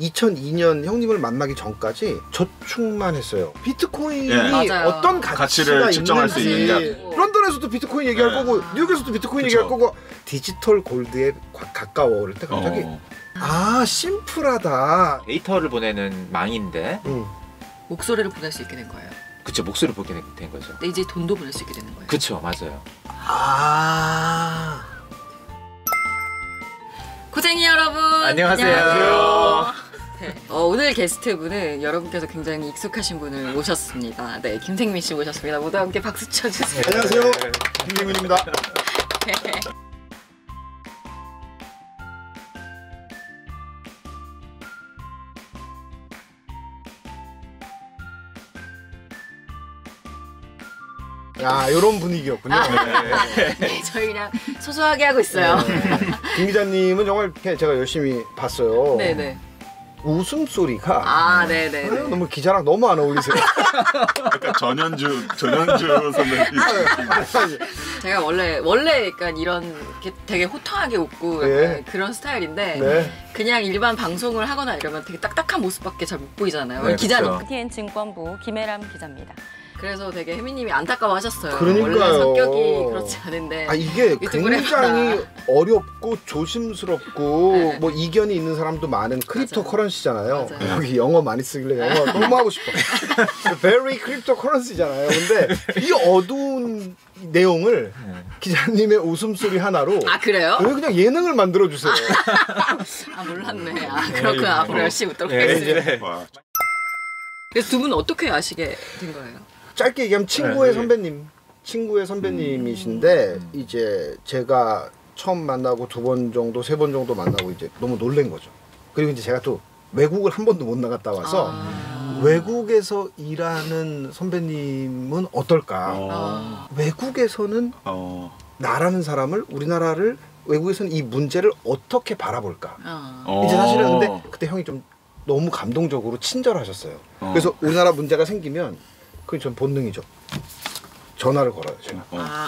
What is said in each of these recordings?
2002년 형님을 만나기 전까지 저축만 했어요. 비트코인이 예. 어떤 가치를 측정할 수 있느냐. 런던에서도 비트코인 얘기할 거고 뉴욕에서도 비트코인 얘기할 거고 디지털 골드에 가까워 그럴 때 갑자기 아 심플하다. 데이터를 보내는 망인데 목소리를 보낼 수 있게 된 거예요. 그쵸, 목소리를 보게 된 거죠. 근데 이제 돈도 보낼 수 있게 되는 거예요. 그쵸, 맞아요. 아 고쟁이 여러분 안녕하세요. 네, 오늘 게스트분은 여러분께서 굉장히 익숙하신 분을 모셨습니다. 네, 김생민 씨 모셨습니다. 모두 함께 박수 쳐주세요. 안녕하세요, 김생민입니다. 야, 이런 분위기였군요. 네, 저희 그냥 소소하게 하고 있어요. 김 기자님은 정말 제가 열심히 봤어요. 네네. 웃음소리가 네네. 너무 기자랑 너무 안 어울리세요. 약간 전현주 선배님. 제가 원래 약간 이런 되게 호탕하게 웃고 네. 그런 스타일인데 네. 그냥 일반 방송을 하거나 이러면 되게 딱딱한 모습밖에 잘 못 보이잖아요. 네, 기자님. 그렇죠. TN 증권부 김혜람 기자입니다. 그래서 되게 혜미님이 안타까워하셨어요. 그러니까요. 원래 성격이 그렇지 않은데. 아 이게 유튜브를 굉장히 해봤다. 어렵고 조심스럽고 네. 뭐 이견이 있는 사람도 많은 크립토 맞아요. 커런시잖아요. 맞아요. 여기 영어 많이 쓰길래 영어 너무 하고 싶어. Very 크립토 커런시잖아요. 근데 이 어두운 내용을 기자님의 웃음소리 하나로 그래요? 왜 그냥 예능을 만들어 주세요. 몰랐네. 그렇구나. 앞으로 열심히 웃도록 하겠습니다. 그래서 두 분 어떻게 아시게 된 거예요? 짧게 얘기하면 친구의 선배님이신데 이제 제가 처음 만나고 두 번 정도, 세 번 정도 만나고 이제 너무 놀란 거죠. 그리고 이제 제가 또 외국을 한 번도 못 나갔다 와서 외국에서 일하는 선배님은 어떨까? 외국에서는 나라는 사람을, 우리나라를 외국에서는 이 문제를 어떻게 바라볼까? 이제 사실은 근데 그때 형이 좀 너무 감동적으로 친절하셨어요. 그래서 우리나라 문제가 생기면 그게 전 본능이죠. 전화를 걸어요, 제가.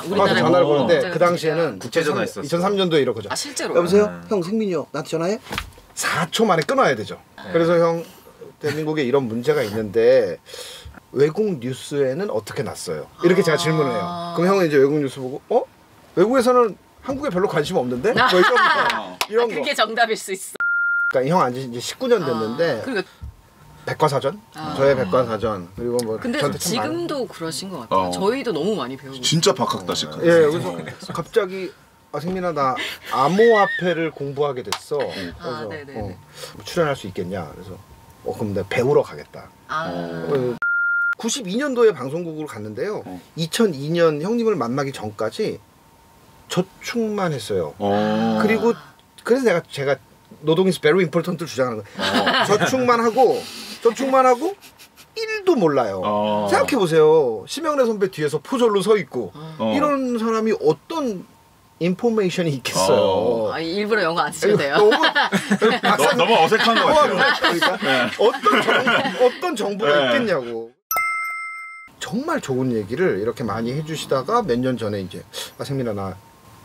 우리나라에 전화를 거는데 그 당시에는 국제전화 있었어요. 2003년도에 이렇거죠. 실제로? 여보세요? 형 생민이요. 나한테 전화해? 4초 만에 끊어야 되죠. 그래서 형, 대한민국에 이런 문제가 있는데 외국 뉴스에는 어떻게 났어요? 이렇게 제가 질문을 해요. 그럼 형은 이제 외국 뉴스 보고 외국에서는 한국에 별로 관심 없는데? 뭐 이런 거. 그게 정답일 수 있어. 그러니까 형 안지 이제 19년 됐는데 그러니까 백과사전? 저의 백과사전 그리고 뭐 근데 저한테 참 지금도 그러신 것 같아요. 저희도 너무 많이 배우고 진짜 박학다식. 예, 그래서 갑자기 생민아 나 암호화폐를 공부하게 됐어. 그래서 네네네. 뭐 출연할 수 있겠냐? 그래서 그럼 내가 배우러 가겠다. 92년도에 방송국으로 갔는데요. 2002년 형님을 만나기 전까지 저축만 했어요. 그리고 그래서 제가 노동이스 베리 임포턴트를 주장하는 거예요. 저축만 하고 1도 몰라요. 생각해보세요. 심영래 선배 뒤에서 포졸로 서 있고 이런 사람이 어떤 인포메이션이 있겠어요. 일부러 영어 안 쓰셔도 돼요. 너무 어색한 것 같아요. 그러니까 어떤 정보가 있겠냐고. 정말 좋은 얘기를 이렇게 많이 해주시다가 몇 년 전에 이제 생민아 나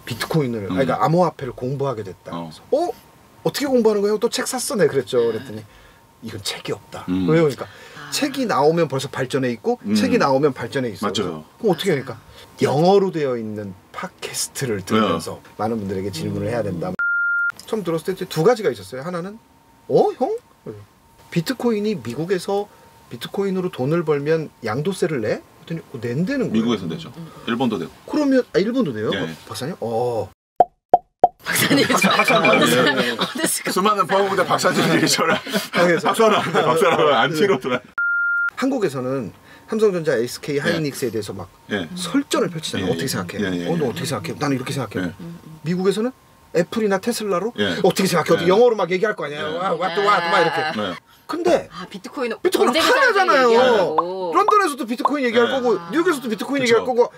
비트코인을 그러니까 암호화폐를 공부하게 됐다. 그래서 어떻게 공부하는 거예요? 또 책 샀어? 네 그랬죠. 그랬더니 이건 책이 없다. 왜요? 그러니까 책이 나오면 벌써 발전해 있고 책이 나오면 발전해 있어. 맞아요. 그럼 어떻게 하니까 영어로 되어 있는 팟캐스트를 들으면서 많은 분들에게 질문을 해야 된다. 처음 들었을 때 두 가지가 있었어요. 하나는 형? 비트코인이 미국에서 비트코인으로 돈을 벌면 양도세를 내? 그랬더니 낸다는 거예요. 미국에서 내죠. 일본도 내고. 그러면 일본도 내요? 네. 박사님? 박사님. 수많은 파워부대 박사님들이 저를 박사라고 안 치러더라. 한국에서는 삼성전자, SK, 하이닉스에 대해서 막 설전을 펼치잖아요. 어떻게 생각해? 너 어떻게 생각해? 나는 이렇게 생각해. 미국에서는 애플이나 테슬라로 어떻게 생각해? 어떻게 영어로 막 얘기할 거 아니에요? 막 이렇게. 근데 비트코인 하나잖아요. 런던에서도 비트코인 얘기할 거고 뉴욕에서도 비트코인 얘기할 거고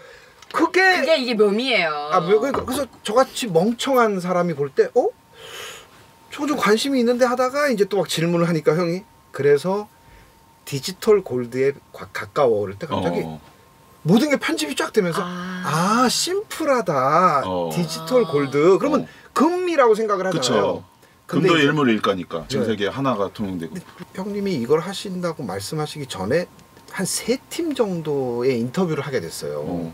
그게 이게 묘미예요. 그러니까 그래서 저같이 멍청한 사람이 볼 때 저 좀 관심이 있는데 하다가 이제 또 막 질문을 하니까 형이 그래서 디지털 골드에 가까워 그럴 때 갑자기 모든 게 편집이 쫙 되면서 심플하다. 디지털 골드. 그러면 금이라고 생각을 하잖아요. 그쵸. 금도 이제- 일물 일가니까 전 네. 세계 하나가 통용되고. 형님이 이걸 하신다고 말씀하시기 전에 한 3팀 정도의 인터뷰를 하게 됐어요.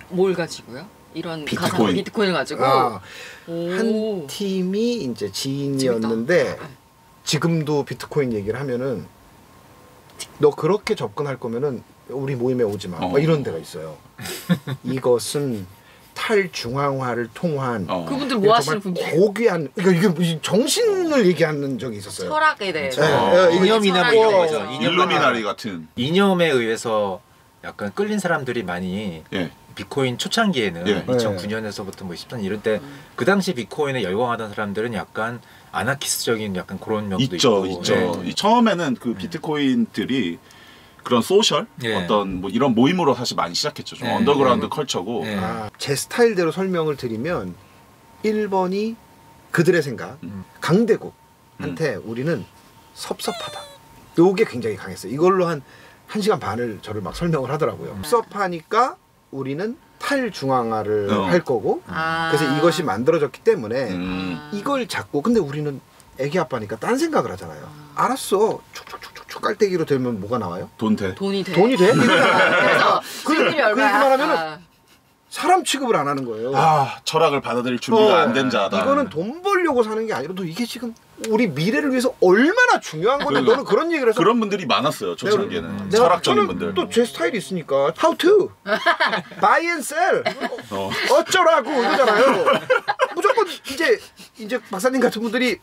뭘 가지고요? 이런 비트코인. 가상 비트코인을 가지고. 아, 오. 한 팀이 이제 지인이었는데 재밌다. 지금도 비트코인 얘기를 하면은 너 그렇게 접근할 거면은 우리 모임에 오지 마. 막 이런 데가 있어요. 이것은 탈중앙화를 통한 그분들 뭐 하시는 정말 분이에요? 고귀한 그러니까 이게 정신을 얘기하는 적이 있었어요. 철학에 대해서. 이념이나 뭐 이런 거죠. 일루미나리 같은. 이념에 의해서 약간 끌린 사람들이 많이 예. 비트코인 초창기에는 예. 2009년에서부터 뭐 13년 이럴 때 그 당시 비트코인에 열광하던 사람들은 약간 아나키스트적인 약간 그런 면도 있죠, 있고. 있죠. 예. 이 처음에는 그 비트코인들이 그런 소셜 예. 어떤 뭐 이런 모임으로 사실 많이 시작했죠. 좀 예. 언더그라운드 컬처고. 예. 제 스타일대로 설명을 드리면 1번이 그들의 생각, 강대국한테 우리는 섭섭하다. 요게 굉장히 강했어요. 이걸로 한 1시간 반을 저를 막 설명을 하더라고요. 섭섭하니까 우리는 탈중앙화를 할 거고 그래서 이것이 만들어졌기 때문에 이걸 잡고 근데 우리는 애기 아빠니까 딴 생각을 하잖아요. 알았어. 촉촉촉촉 깔때기로 되면 뭐가 나와요? 돈 돼. 돈이 돼. 돈이 돼? 그래서 수익률이 그 얼마야? 얘기만 하면은 사람 취급을 안 하는 거예요. 아, 철학을 받아들일 준비가 안 된 자다. 이거는 돈 벌려고 사는 게 아니라 너 이게 지금 우리 미래를 위해서 얼마나 중요한 건데 너는 그런 얘기를 해서 그런 분들이 많았어요. 초창기에는. 내가 철학적인 저는 분들. 또 제 스타일이 있으니까 how to buy and sell 어쩌라고 이거잖아요. 무조건 이제 박사님 같은 분들이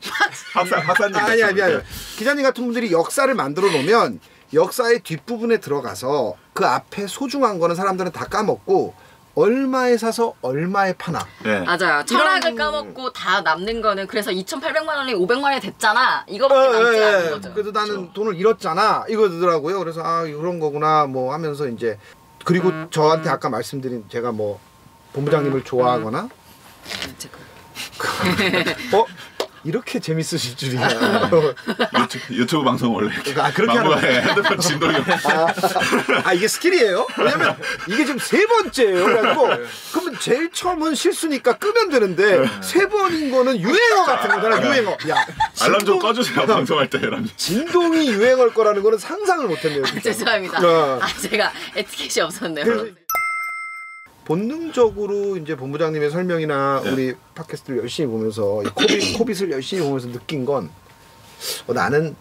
박사님. 아니야 기자님 같은 분들이 역사를 만들어 놓으면 역사의 뒷부분에 들어가서 그 앞에 소중한 거는 사람들은 다 까먹고 얼마에 사서 얼마에 파나. 네. 맞아요. 철학을 까먹고 다 남는 거는 그래서 2,800만 원이 500만 원이 됐잖아. 이거밖에 남지 않는 거죠. 그래도 나는 돈을 잃었잖아. 이거더라고요. 그래서 그런 거구나 뭐 하면서 이제 그리고 저한테 아까 말씀드린 제가 뭐 본부장님을 좋아하거나 이렇게 재밌으실 줄이야. 유튜브 방송 원래 그렇게 하는 막무가내 핸드폰 진동이 이게 스킬이에요? 왜냐면 이게 지금 3번째예요. 그래가지고 그러면 제일 처음은 실수니까 끄면 되는데 3번인 거는 유행어 같은 거잖아. 유행어. 야 알람 좀 꺼주세요. 방송할 때 알람. 진동이 유행어일 거라는 거는 상상을 못했네요. 진짜. 죄송합니다. 제가 에티켓이 없었네요. 본능적으로 이제 본부장님의 설명이나 우리 팟캐스트를 열심히 보면서 코빗을 열심히 보면서 느낀 건 나는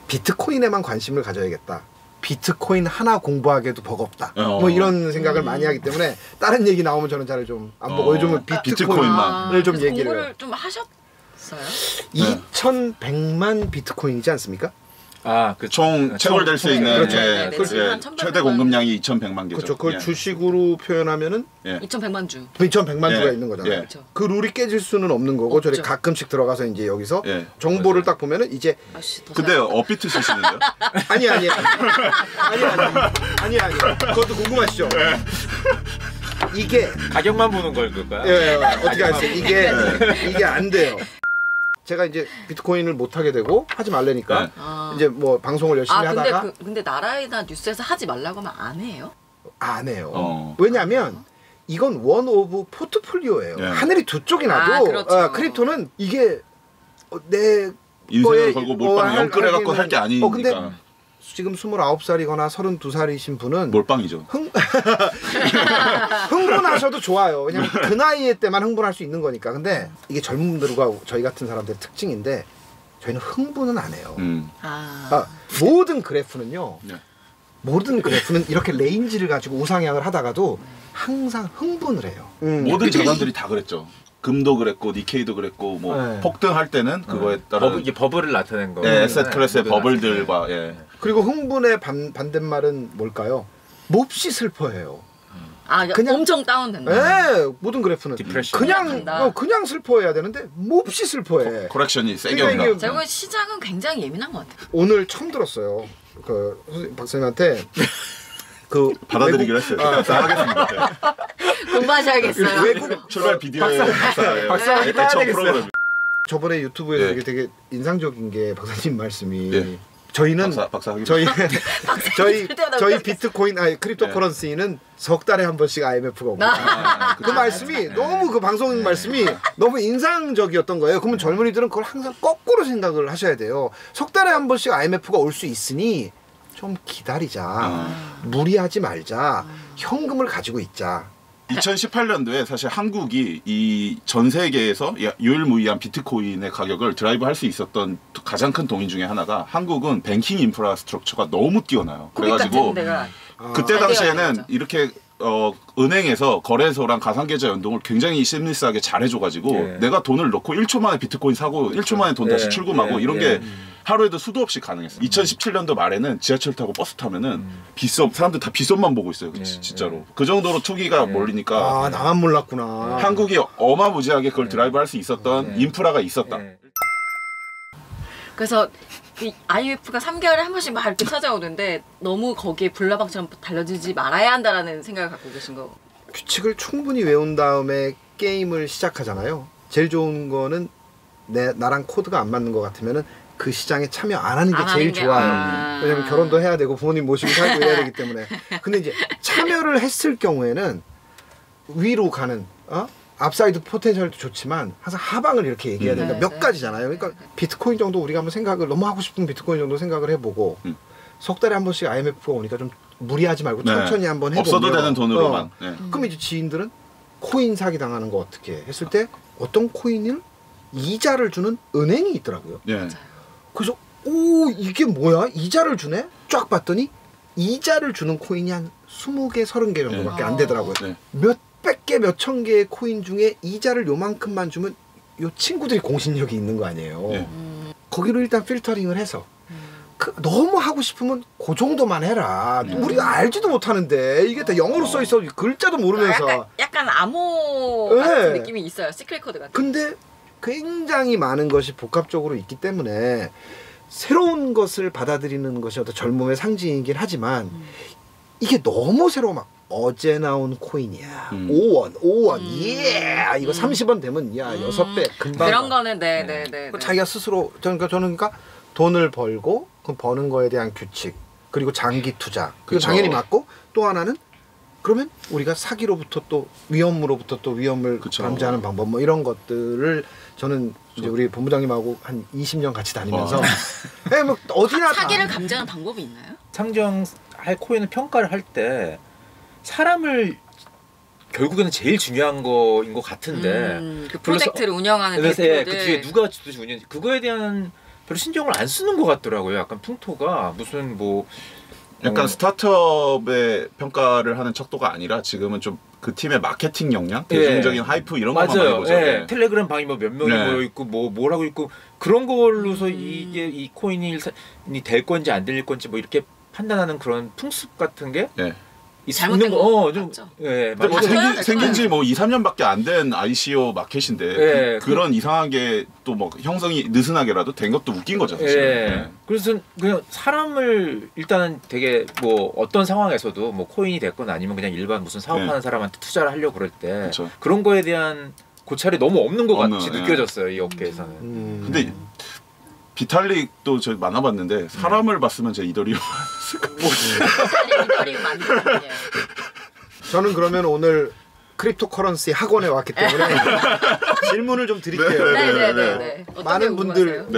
비트코인에만 관심을 가져야겠다. 비트코인 하나 공부하기에도 버겁다. 뭐 이런 생각을 많이 하기 때문에 다른 얘기 나오면 저는 잘 좀 안 보고 요즘은 비트코인을 좀 얘기를 공부를 좀 하셨어요? 2,100만 비트코인이지 않습니까? 총 채굴될 수 있는 그렇죠. 네, 최대 공급량이 2,100만 개죠. 그렇죠. 그걸 주식으로 표현하면은 2,100만 주. 2,100만 주가 있는 거잖아요. 그렇죠. 그 룰이 깨질 수는 없는 거고 저희 가끔씩 들어가서 이제 여기서 정보를 딱 보면은 이제 근데 업비트 쓰시는데요? 아니 그것도 궁금하시죠? 이게 가격만 보는 걸 그럴까요? 어떻게 하세요? 이게 안 돼요. 제가 이제 비트코인을 못 하게 되고 하지 말라니까 이제 뭐 방송을 열심히 하다가 근데 나라에나 뉴스에서 하지 말라고 하면 안 해요? 안 해요. 왜냐면 이건 원 오브 포트폴리오예요. 예. 하늘이 두 쪽이 나도 그렇죠. 크립토는 이게 내 인생을 걸고 몰빵 연끌해갖고 할 게 아니니까. 근데 지금 29살이거나 32살이신 분은 몰빵이죠. 흥분하셔도 좋아요. 왜냐면 그 나이 때만 흥분할 수 있는 거니까. 근데 이게 젊은 분들과 저희 같은 사람들의 특징인데 저희는 흥분은 안 해요. 모든 그래프는요. 모든 그래프는 이렇게 레인지를 가지고 우상향을 하다가도 항상 흥분을 해요. 모든 자산들이 다 그랬죠. 금도 그랬고 니케이도 그랬고 뭐 폭등할 때는 그거에 따라 이게 버블을 나타낸 거. 에셋 클래스의 버블들과 그리고 흥분의 반대말은 뭘까요? 몹시 슬퍼해요. 그냥 엄청 다운된다. 모든 그래프는 디프레션. 그냥 슬퍼해야 되는데 몹시 슬퍼해. 코렉션이 세게 그러니까 온다. 제가 시장은 굉장히 예민한 것 같아요. 오늘 처음 들었어요. 그 선생님 박사님한테 그 받아들이기로 했어요. 하겠습니다. 공부하셔야겠어요. 외국 출발 비디오에 박사한테 따야 되겠어요. 프로그램. 저번에 유튜브에서 이게 되게 인상적인 게 박사님 말씀이 저희는 박사 저희 비트코인 크립토커런시는 석 달에 한 번씩 IMF가 옵니다. 그 말씀이 너무 그 방송 말씀이 너무 인상적이었던 거예요. 그러면 젊은이들은 그걸 항상 거꾸로 생각을 하셔야 돼요. 석 달에 한 번씩 IMF가 올 수 있으니 좀 기다리자. 무리하지 말자. 현금을 가지고 있자. 2018년도에 사실 한국이 이 전 세계에서 유일무이한 비트코인의 가격을 드라이브 할 수 있었던 가장 큰 동인 중에 하나가 한국은 뱅킹 인프라스트럭처가 너무 뛰어나요. 그래가지고 그때 당시에는 이렇게 은행에서 거래소랑 가상계좌 연동을 굉장히 심리스하게 잘해줘가지고 내가 돈을 넣고 1초 만에 비트코인 사고 1초 만에 돈 다시 출금하고 이런 게 하루에도 수도 없이 가능했어요. 2017년도 말에는 지하철 타고 버스 타면은 빗썸 사람들 다 빗썸만 보고 있어요. 진짜로 그 정도로 투기가 몰리니까 나만 몰랐구나. 한국이 어마무지하게 그걸 드라이브 할 수 있었던 인프라가 있었다. 그래서 이 IMF가 3개월에 한 번씩 막 이렇게 찾아오는데 너무 거기에 불나방처럼 달려들지 말아야 한다라는 생각을 갖고 계신 거. 규칙을 충분히 외운 다음에 게임을 시작하잖아요. 제일 좋은 거는 나랑 코드가 안 맞는 것 같으면은 그 시장에 참여 안 하는 게 제일 좋아요. 왜냐면 결혼도 해야 되고 부모님 모시고 살고 해야 되기 때문에. 근데 이제 참여를 했을 경우에는 위로 가는 앞사이드 포텐셜도 좋지만 항상 하방을 이렇게 얘기해야 되니까 몇 가지잖아요. 그러니까 비트코인 정도 우리가 한번 생각을 너무 하고 싶은 비트코인 정도 생각을 해보고 석 달에 한 번씩 IMF가 오니까 좀 무리하지 말고 천천히 한번 해보면 없어도 되는 돈으로만. 그럼 이제 지인들은 코인 사기 당하는 거 어떻게 했을 때 어떤 코인을 이자를 주는 은행이 있더라고요. 그래서 오 이게 뭐야? 이자를 주네? 쫙 봤더니 이자를 주는 코인이 한 20개, 30개 정도밖에 안 되더라고요. 몇백 개, 몇천 개의 코인 중에 이자를 요만큼만 주면 요 친구들이 공신력이 있는 거 아니에요. 거기로 일단 필터링을 해서 너무 하고 싶으면 그 정도만 해라. 우리가 알지도 못하는데 이게 다 영어로 써 있어 글자도 모르면서 약간 암호 같은 느낌이 있어요. 시크릿 코드 같은. 근데 굉장히 많은 것이 복합적으로 있기 때문에 새로운 것을 받아들이는 것이 어떤 젊음의 상징이긴 하지만 이게 너무 새로워. 막 어제 나온 코인이야. 5원 예 이거 30원 되면 야 6배 금방 그런 거는 네네네. 자기가 스스로 저는 그러니까 돈을 벌고 그 버는 거에 대한 규칙 그리고 장기 투자 그리고 당연히 맞고 또 하나는 그러면 우리가 사기로부터 또 위험으로부터 또 위험을 감지하는 방법 뭐 이런 것들을 저는 이제 우리 본부장님하고 한 20년 같이 다니면서 뭐 어디나 사기를 감지하는 방법이 있나요? 상정할 코인을 평가를 할 때 사람을 결국에는 제일 중요한 거인 것 같은데 그 프로젝트를 운영하는 대표들 그 뒤에 누가 도대체 운영 그거에 대한 별로 신경을 안 쓰는 것 같더라고요. 약간 풍토가 무슨 뭐 약간 스타트업의 평가를 하는 척도가 아니라 지금은 좀 그 팀의 마케팅 역량, 대중적인 하이프 이런 것만 많이 보죠. 텔레그램 방이 뭐 몇 명이 모여 있고 뭘 하고 있고 그런 걸로서 이게 이 코인이 될 건지 안 될 건지 뭐 이렇게 판단하는 그런 풍습 같은 게 잘못된 거 맞죠? 뭐 생긴 지 뭐 2, 3년밖에 안 된 ICO 마켓인데 그런 이상하게 또 뭐 형성이 느슨하게라도 된 것도 웃긴 거죠. 사실. 그래서 그냥 사람을 일단은 되게 뭐 어떤 상황에서도 뭐 코인이 됐건 아니면 그냥 일반 무슨 사업하는 사람한테 투자를 하려고 그럴 때 그런 거에 대한 고찰이 너무 없는 것 같이 느껴졌어요. 이 업계에서는. 근데 비탈릭도 저 만나봤는데 사람을 봤으면 제 이더리움 이더리움 만들었네요. 저는 그러면 오늘 크립토커런시 학원에 왔기 때문에 질문을 좀 드릴게요. 네네네. 많은 분들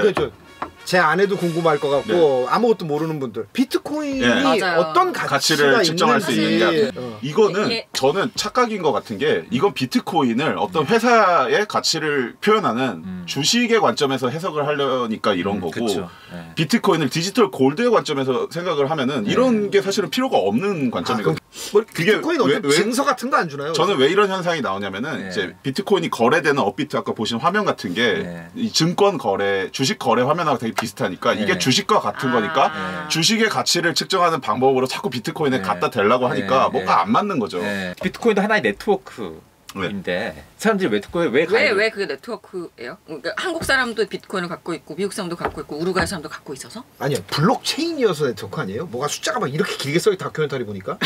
제 아내도 궁금할 것 같고 아무것도 모르는 분들 비트코인이 어떤 가치를 측정할 수 있느냐 이거는 저는 착각인 것 같은 게 이건 비트코인을 어떤 회사의 가치를 표현하는 주식의 관점에서 해석을 하려니까 이런 거고 비트코인을 디지털 골드의 관점에서 생각을 하면은 이런 게 사실은 필요가 없는 관점이거든요. 비트코인 어떤 증서 같은 거 안 주나요? 저는 왜 이런 현상이 나오냐면은 이제 비트코인이 거래되는 업비트 아까 보신 화면 같은 게 이 증권 거래, 주식 거래 화면하고 되게 비슷하니까 이게 주식과 같은 거니까 주식의 가치를 측정하는 방법으로 자꾸 비트코인에 갖다 대려고 하니까 뭔가 안 맞는 거죠. 비트코인도 하나의 네트워크인데 사람들이 왜 그게 네트워크예요? 그러니까 한국 사람도 비트코인을 갖고 있고 미국 사람도 갖고 있고 우루과이 사람도 갖고 있어서? 아니요 블록체인이어서 네트워크 아니에요? 뭐가 숫자가 막 이렇게 길게 써있 다큐멘터리 보니까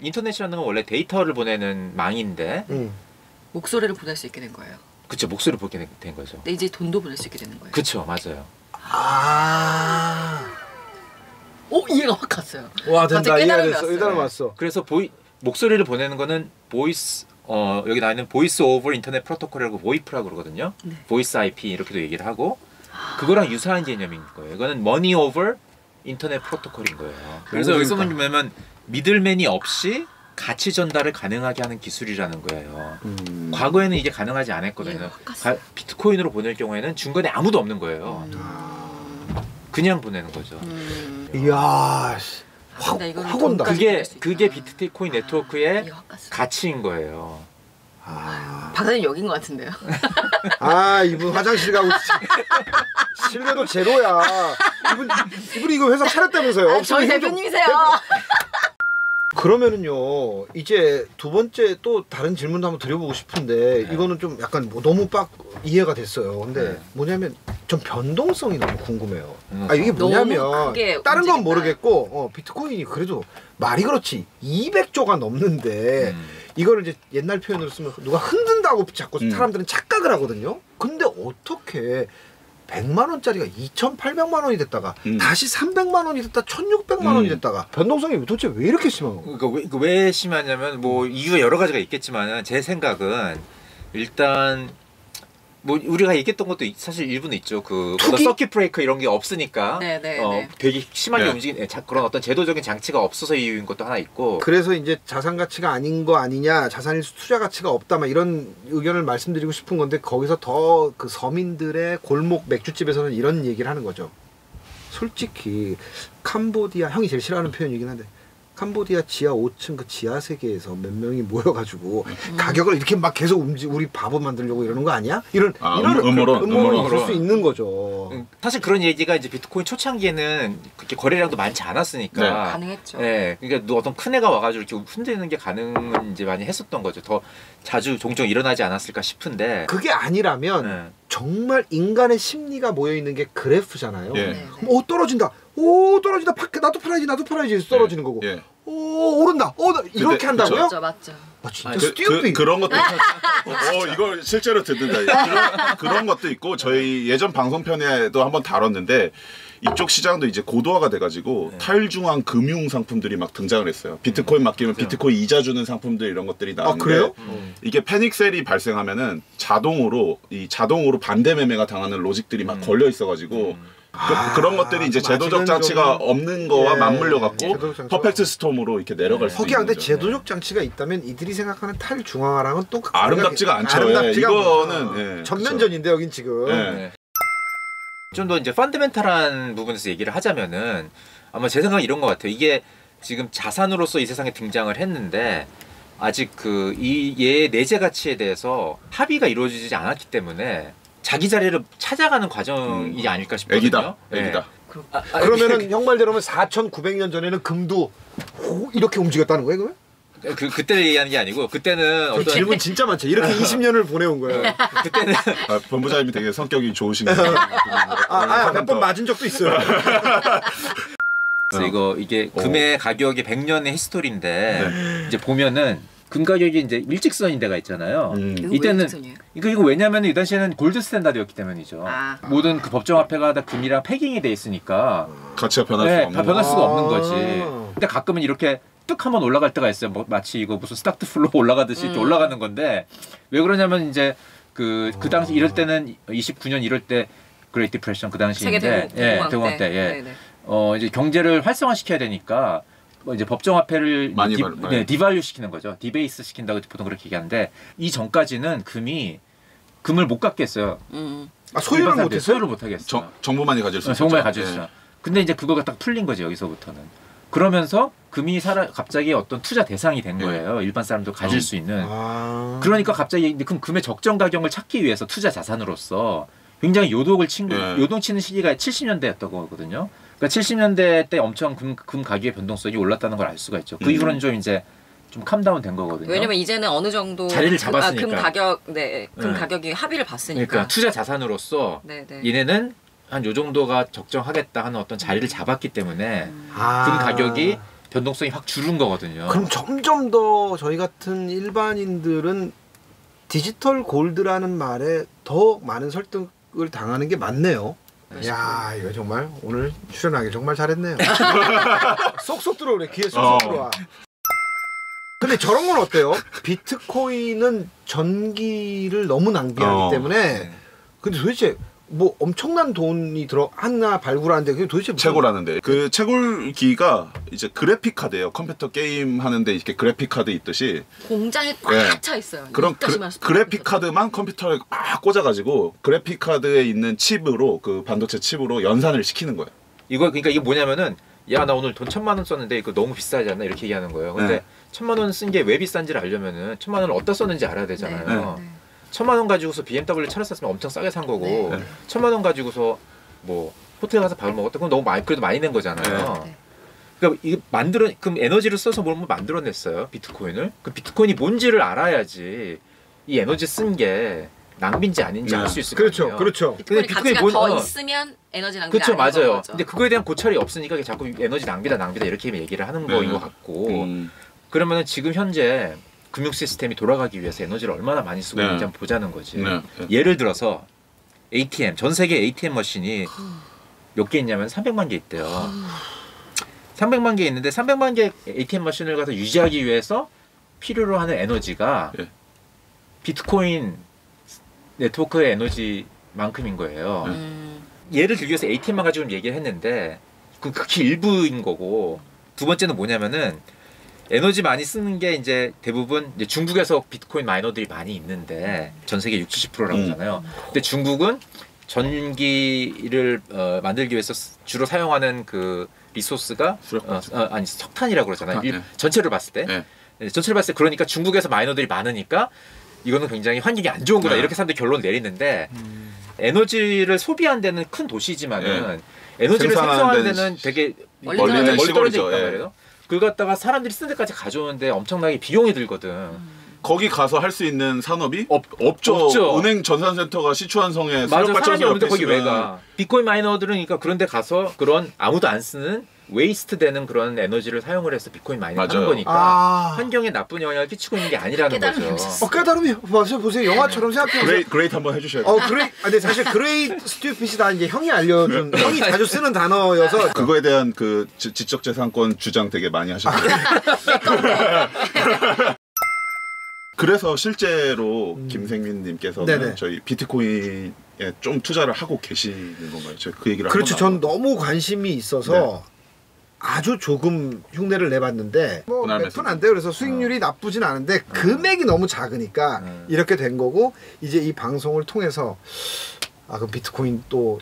인터넷이라는 건 원래 데이터를 보내는 망인데 목소리를 보낼 수 있게 된 거예요. 그쵸 목소리를 보게 된 거죠. 근데 이제 돈도 보낼 수 있게 되는 거예요. 그쵸 맞아요. 이해가 확 갔어요. 와 된다. 이해가 됐어. 깨달음이 왔어. 그래서 목소리를 보내는 거는 보이스 여기 나와 있는 보이스 오버 인터넷 프로토콜이라고 보이프라고 그러거든요. 네. 보이스 IP 이렇게도 얘기를 하고 그거랑 유사한 개념인 거예요. 이거는 머니 오버 인터넷 프로토콜인 거예요. 그래서 여기서 보면 미들맨이 없이 가치 전달을 가능하게 하는 기술이라는 거예요. 과거에는 이게 가능하지 않았거든요. 비트코인으로 보낼 경우에는 중간에 아무도 없는 거예요. 그냥 보내는 거죠. 이야, 확 온다. 그게 비트코인 네트워크의 가치인 거예요. 박사님 여긴 것 같은데요. 이분 화장실 가고 신뢰도 제로야. 이분이 이거 회사 차렸다면서요? 저희 대표님이세요. 그러면은요 이제 두 번째 또 다른 질문도 한번 드려보고 싶은데 이거는 좀 약간 너무 이해가 됐어요. 근데 뭐냐면 좀 변동성이 너무 궁금해요. 이게 뭐냐면 다른 건 모르겠고 비트코인이 그래도 말이 그렇지 200조가 넘는데 이거를 이제 옛날 표현으로 쓰면 누가 흔든다고 자꾸 사람들은 착각을 하거든요. 근데 어떻게 100만 원짜리가 2,800만 원이 됐다가 다시 300만 원이 됐다 1,600만 원이 됐다가 변동성이 도대체 왜 이렇게 심한 거예요? 그러니까 왜 심하냐면 뭐 이유가 여러 가지가 있겠지만 제 생각은 일단 뭐 우리가 얘기했던 것도 사실 일부는 있죠. 그 서킷 브레이커 이런 게 없으니까 되게 심하게 움직이는 그런 어떤 제도적인 장치가 없어서 이유인 것도 하나 있고. 그래서 이제 자산 가치가 아닌 거 아니냐, 자산일수 투자 가치가 없다, 막 이런 의견을 말씀드리고 싶은 건데 거기서 더 그 서민들의 골목 맥주집에서는 이런 얘기를 하는 거죠. 솔직히 캄보디아, 형이 제일 싫어하는 표현이긴 한데 캄보디아 지하 5층 그 지하 세계에서 몇 명이 모여가지고 가격을 이렇게 막 계속 우리 바보 만들려고 이러는 거 아니야? 이런 음모론 있을 수 있는 거죠. 사실 그런 얘기가 이제 비트코인 초창기에는 그렇게 거래량도 많지 않았으니까 가능했죠. 네, 그러니까 어떤 큰 애가 와가지고 이렇게 흔드는 게 가능은 이제 많이 했었던 거죠. 더 자주 종종 일어나지 않았을까 싶은데 그게 아니라면 정말 인간의 심리가 모여 있는 게 그래프잖아요. 떨어진다. 떨어진다. 나도 팔아야지. 떨어지는 거고. 오른다. 이렇게 한다고요? 맞죠. 진짜 스튜피드. 그런 것도 이거 실제로 듣는다. 그런 것도 있고 저희 예전 방송편에도 한번 다뤘는데 이쪽 시장도 이제 고도화가 돼가지고 탈중앙 금융 상품들이 막 등장을 했어요. 비트코인 맡기면 비트코인 이자 주는 상품들 이런 것들이 나왔는데 그래요? 이게 패닉셀이 발생하면은 자동으로 반대 매매가 당하는 로직들이 막 걸려 있어가지고 그런 것들이 이제 제도적 장치가 없는 거와 맞물려 갖고 퍼펙트 스톰으로 이렇게 내려갈 수 있는 거죠. 근데 제도적 장치가 있다면 이들이 생각하는 탈중앙화랑은 또 아름답지가 않죠. 이거는 전면전인데 여긴 지금. 좀 더 이제 펀더멘탈한 부분에서 얘기를 하자면은 아마 제 생각은 이런 것 같아요. 이게 지금 자산으로서 이 세상에 등장을 했는데 아직 얘의 내재 가치에 대해서 합의가 이루어지지 않았기 때문에 자기 자리를 찾아가는 과정이 아닐까 싶거든요. 애기다. 그러면은 형 말대로면 4,900년 전에는 금도 이렇게 움직였다는 거예요, 그러면? 그때를 얘기하는 게 아니고 그때는 어떤 질문 진짜 많죠. 이렇게 20년을 보내온 거예요. 그때는 본부장님이 되게 성격이 좋으신 거예요. 몇 번 맞은 적도 있어요. 그래서 이게 금의 가격이 100년의 히스토리인데 이제 보면은 금 가격이 이제 일직선인 데가 있잖아요. 이때는 이거 왜냐면 이 당시에는 골드 스탠다드였기 때문이죠. 모든 그 법정화폐가 다 금이랑 패깅이 돼 있으니까 가치가 변할 수가 없는 거지. 근데 가끔은 이렇게 뚝 한번 올라갈 때가 있어요. 마치 이거 무슨 스타트 플로 올라가듯이 이렇게 올라가는 건데 왜 그러냐면 이제 그 당시 이럴 때는 29년 이럴 때 그레이트 디프레션 그 당시인데 대공황 때 이제 경제를 활성화시켜야 되니까 이제 법정화폐를 디발류 시키는 거죠. 디베이스 시킨다고 보통 그렇게 얘기하는데 이 전까지는 금을 못 갖게 했어요. 소유를 못 했어요? 소유를 못 하게 했어요. 정부만이 가질 수 있었죠. 정부만이 가질 수 있어요. 근데 이제 그거가 딱 풀린 거죠. 여기서부터는. 그러면서 금이 갑자기 어떤 투자 대상이 된 거예요. 일반 사람도 가질 수 있는. 그러니까 갑자기 금의 적정 가격을 찾기 위해서 투자 자산으로서 굉장히 요동치는 시기가 70년대였던 거거든요. 그러니까 70년대 때 엄청 금 가격의 변동성이 올랐다는 걸 알 수가 있죠. 그 이후로는 좀 이제 좀 캄다운 된 거거든요. 왜냐면 이제는 어느 정도 자리를 잡았으니까. 금 가격이 합의를 봤으니까. 그러니까 투자 자산으로서 얘네는 한 요 정도가 적정하겠다 하는 어떤 자리를 잡았기 때문에 금 가격이 변동성이 확 줄은 거거든요. 그럼 점점 더 저희 같은 일반인들은 디지털 골드라는 말에 더 많은 설득을 당하는 게 맞네요. 야 이거 정말 오늘 출연하기 정말 잘했네요. 쏙쏙 들어오네. 귀에 쏙쏙 들어와. 근데 저런 건 어때요? 비트코인은 전기를 너무 낭비하기 때문에 근데 도대체 뭐 엄청난 돈이 들어 하나 발굴하는데 그게 도대체 채굴하는데 그 채굴기가 이제 그래픽 카드예요. 컴퓨터 게임 하는데 이렇게 그래픽 카드 있듯이 공장에 꽉 차 있어요. 그런 그래픽 카드만 컴퓨터에 막 꽂아가지고 그래픽 카드에 있는 칩으로 그 반도체 칩으로 연산을 시키는 거예요. 이거 그러니까 이게 뭐냐면은 야 나 오늘 돈 1,000만 원 썼는데 이거 너무 비싸지 않나 이렇게 얘기하는 거예요. 근데 1,000만 원 쓴 게 왜 비싼지를 알려면은 1,000만 원을 어디다 썼는지 알아야 되잖아요. 1,000만 원 가지고서 BMW 차를 샀으면 엄청 싸게 산 거고 1,000만 원 가지고서 뭐 호텔 가서 밥을 먹었다 그럼 너무 많이 그래도 많이 낸 거잖아요. 그러니까 이게 그럼 에너지를 써서 뭘 만들어냈어요 비트코인을. 그 비트코인이 뭔지를 알아야지 이 에너지 쓴 게 낭비인지 아닌지 알 수 있을 그렇죠, 거예요. 그렇죠. 근데 비트코인이 더 있으면 에너지 낭비가 그렇죠, 아닌 맞아요. 거죠. 근데 그거에 대한 고찰이 없으니까 자꾸 에너지 낭비다 이렇게 얘기를 하는 거인 것 같고 그러면은 지금 현재 금융 시스템이 돌아가기 위해서 에너지를 얼마나 많이 쓰고 있는지 한번 보자는 거지. 예를 들어서 ATM, 전 세계 ATM 머신이 몇 개 있냐면 300만 개 있대요. 300만 개 있는데 300만 개 ATM 머신을 가서 유지하기 위해서 필요로 하는 에너지가 비트코인 네트워크의 에너지만큼인 거예요. 예를 들기 위해서 ATM만 가지고 얘기를 했는데 그 극히 일부인 거고 두 번째는 뭐냐면은 에너지 많이 쓰는 게 이제 대부분 이제 중국에서 비트코인 마이너들이 많이 있는데 전 세계 60~70%라고 하잖아요. 근데 중국은 전기를 만들기 위해서 주로 사용하는 그 리소스가 아니 석탄이라고 그러잖아요. 전체를 봤을 때 전체를 봤을 때 그러니까 중국에서 마이너들이 많으니까 이거는 굉장히 환경이 안 좋은 거다 이렇게 사람들이 결론 내리는데 에너지를 소비한 데는 큰 도시지만은 에너지를 생성하는 데는 되게 멀리 떨어져 있단 말이에요. 그걸 갖다가 사람들이 쓰는 데까지 가져오는데 엄청나게 비용이 들거든. 거기 가서 할 수 있는 산업이 없죠. 은행 전산센터가 시추한성에 맞아, 사람이 없는데 거기 왜 가? 비트코인 마이너들은 그러니까 그런 데 가서 그런 아무도 안 쓰는 웨이스트 되는 그런 에너지를 사용을 해서 비트코인 마이너 하는 거니까 환경에 나쁜 영향을 끼치고 있는 게 아니라는 거죠. 깨달음이 보세요. 영화처럼 생각해보세요. 그레이트 한번 해주셔야 돼요. 근데 사실 그레이트 스튜핏이 다 이제 형이 알려준 형이 자주 쓰는 단어여서 그거에 대한 그 지적재산권 주장 되게 많이 하셨어요. 그래서 실제로 김생민님께서는 저희 비트코인에 좀 투자를 하고 계시는 건가요? 제가 그 얘기를 그렇죠. 전 너무 관심이 있어서 아주 조금 흉내를 내봤는데 뭐 몇 푼 안 돼요. 그래서 수익률이 나쁘진 않은데 금액이 너무 작으니까 이렇게 된 거고 이제 이 방송을 통해서 그럼 비트코인 또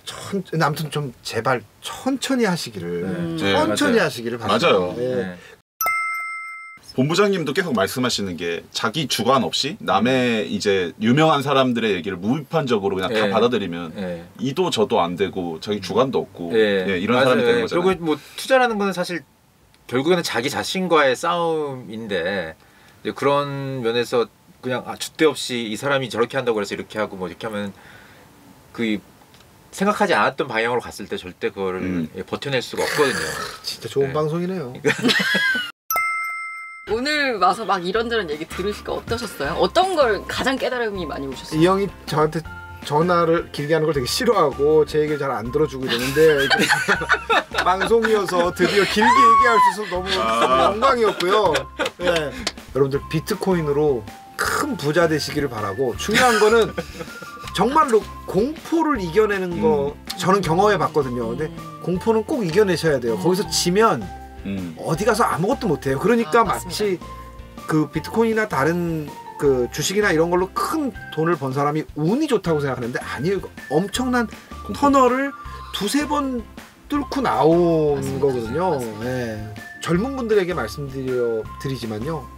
아무튼 좀 제발 천천히 하시기를 천천히 하시기를 바랍니다. 맞아요. 본부장님도 계속 말씀하시는 게 자기 주관 없이 남의 이제 유명한 사람들의 얘기를 무비판적으로 그냥 다 받아들이면 이도 저도 안 되고 자기 주관도 없고 이런 사람이 되는 거잖아요. 그리고 뭐 투자라는 거는 사실 결국에는 자기 자신과의 싸움인데 그런 면에서 그냥 줏대 없이 이 사람이 저렇게 한다고 해서 이렇게 하고 뭐 이렇게 하면 그 생각하지 않았던 방향으로 갔을 때 절대 그거를 버텨낼 수가 없거든요. 진짜 좋은 방송이네요. 오늘 와서 막 이런저런 얘기 들으시니까 어떠셨어요? 어떤 걸 가장 깨달음이 많이 오셨어요? 이 형이 저한테 전화를 길게 하는 걸 되게 싫어하고 제 얘기를 잘 안 들어주고 이러는데 방송이어서 드디어 길게 얘기할 수 있어서 너무 영광이었고요. 여러분들 비트코인으로 큰 부자 되시기를 바라고 중요한 거는 정말로 공포를 이겨내는 거 저는 경험해 봤거든요. 근데 공포는 꼭 이겨내셔야 돼요. 거기서 지면 어디 가서 아무것도 못해요. 그러니까 마치 그 비트코인이나 다른 그 주식이나 이런 걸로 큰 돈을 번 사람이 운이 좋다고 생각하는데 아니에요. 엄청난 터널을 두세 번 뚫고 나온 거거든요. 젊은 분들에게 말씀드리지만요.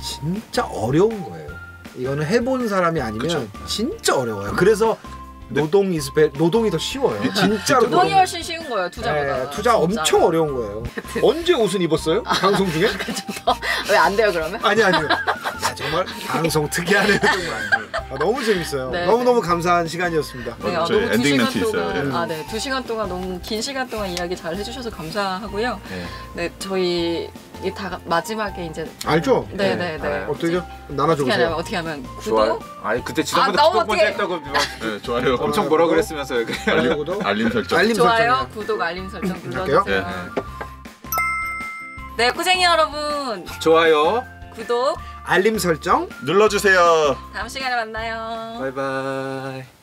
진짜 어려운 거예요. 이거는 해본 사람이 아니면 진짜 어려워요. 그래서 노동이 더 쉬워요. 진짜로 노동이 훨씬 쉬운 거예요. 투자보다. 투자 진짜. 엄청 어려운 거예요. 언제 옷은 입었어요? 방송 중에? 왜 안 돼요 그러면? 아니요. 정말 방송 특이하네요 정말. 너무 재밌어요. 네, 너무너무 감사한 시간이었습니다. 네, 저희 너무 엔딩 2시간 멘트 있어요. 동안, 네, 2시간 동안 너무 긴 시간 동안 이야기 잘 해주셔서 감사하고요. 네, 저희 이게 다 마지막에 이제 알죠? 네네네. 어떻게 나눠줘보세요. 어떻게 하면 구독? 좋아요. 아니 그때 지난번에 너무 구독 먼저 어떡해. 했다고 네, 좋아요. 엄청 뭐라 그랬으면서요. 알림 설정. 알림 좋아요, 설정이요. 구독, 알림 설정 할게요. 눌러주세요. 네, 꾸쟁이 여러분, 좋아요. 구독, 알림 설정 눌러주세요. 다음 시간에 만나요. 바이바이.